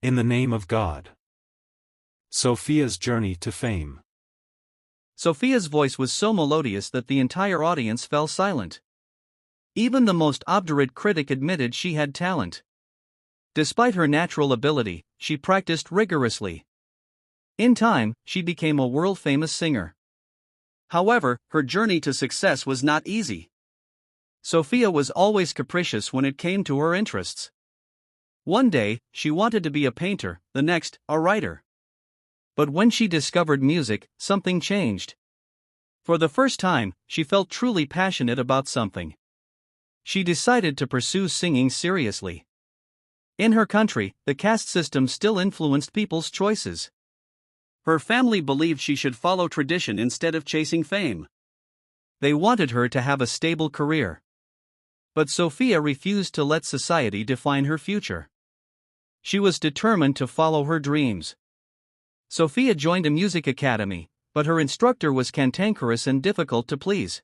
In the name of God. Sophia's journey to fame. Sophia's voice was so melodious that the entire audience fell silent. Even the most obdurate critic admitted she had talent. Despite her natural ability, she practiced rigorously. In time, she became a world-famous singer. However, her journey to success was not easy. Sophia was always capricious when it came to her interests. One day, she wanted to be a painter, the next, a writer. But when she discovered music, something changed. For the first time, she felt truly passionate about something. She decided to pursue singing seriously. In her country, the caste system still influenced people's choices. Her family believed she should follow tradition instead of chasing fame. They wanted her to have a stable career. But Sophia refused to let society define her future. She was determined to follow her dreams. Sophia joined a music academy, but her instructor was cantankerous and difficult to please.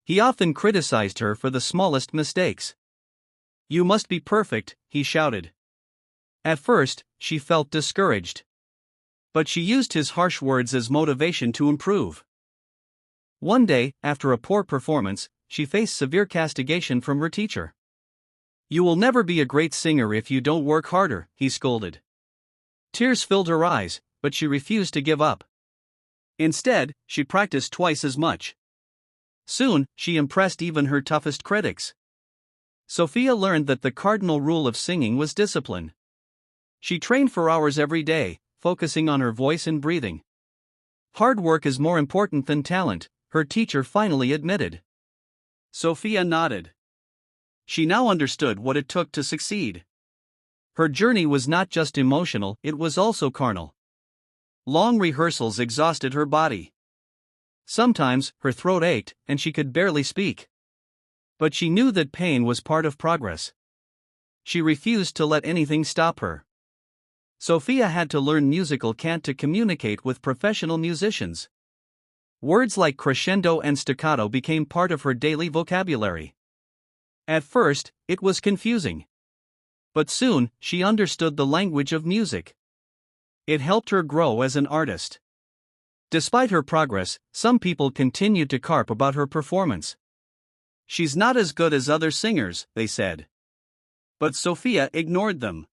He often criticized her for the smallest mistakes. "You must be perfect," he shouted. At first, she felt discouraged. But she used his harsh words as motivation to improve. One day, after a poor performance, she faced severe castigation from her teacher. "You will never be a great singer if you don't work harder," he scolded. Tears filled her eyes, but she refused to give up. Instead, she practiced twice as much. Soon, she impressed even her toughest critics. Sophia learned that the cardinal rule of singing was discipline. She trained for hours every day, focusing on her voice and breathing. Hard work is more important than talent, her teacher finally admitted. Sophia nodded. She now understood what it took to succeed. Her journey was not just emotional, it was also carnal. Long rehearsals exhausted her body. Sometimes, her throat ached, and she could barely speak. But she knew that pain was part of progress. She refused to let anything stop her. Sophia had to learn musical cant to communicate with professional musicians. Words like crescendo and staccato became part of her daily vocabulary. At first, it was confusing. But soon, she understood the language of music. It helped her grow as an artist. Despite her progress, some people continued to carp about her performance. "She's not as good as other singers," they said. But Sophia ignored them.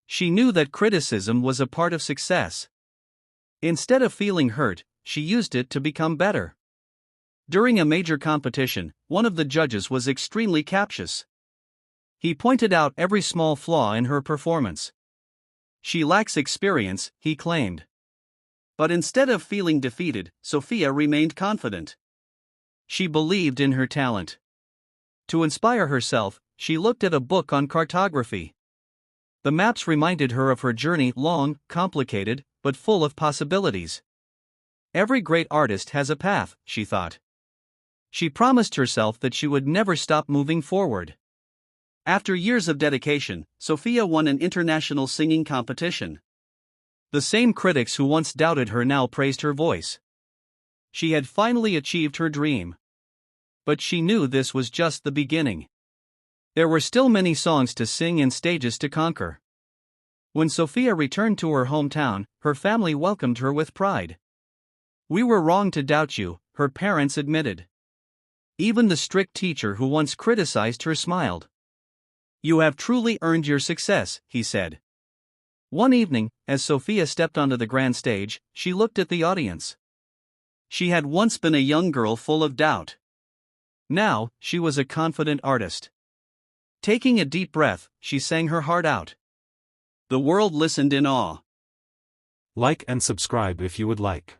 She knew that criticism was a part of success. Instead of feeling hurt, she used it to become better. During a major competition, one of the judges was extremely captious. He pointed out every small flaw in her performance. "She lacks experience," he claimed. But instead of feeling defeated, Sophia remained confident. She believed in her talent. To inspire herself, she looked at a book on cartography. The maps reminded her of her journey, long, complicated, but full of possibilities. Every great artist has a path, she thought. She promised herself that she would never stop moving forward. After years of dedication, Sophia won an international singing competition. The same critics who once doubted her now praised her voice. She had finally achieved her dream. But she knew this was just the beginning. There were still many songs to sing and stages to conquer. When Sophia returned to her hometown, her family welcomed her with pride. "We were wrong to doubt you," her parents admitted. Even the strict teacher who once criticized her smiled. "You have truly earned your success," he said. One evening, as Sophia stepped onto the grand stage, she looked at the audience. She had once been a young girl full of doubt. Now, she was a confident artist. Taking a deep breath, she sang her heart out. The world listened in awe. Like and subscribe if you would like.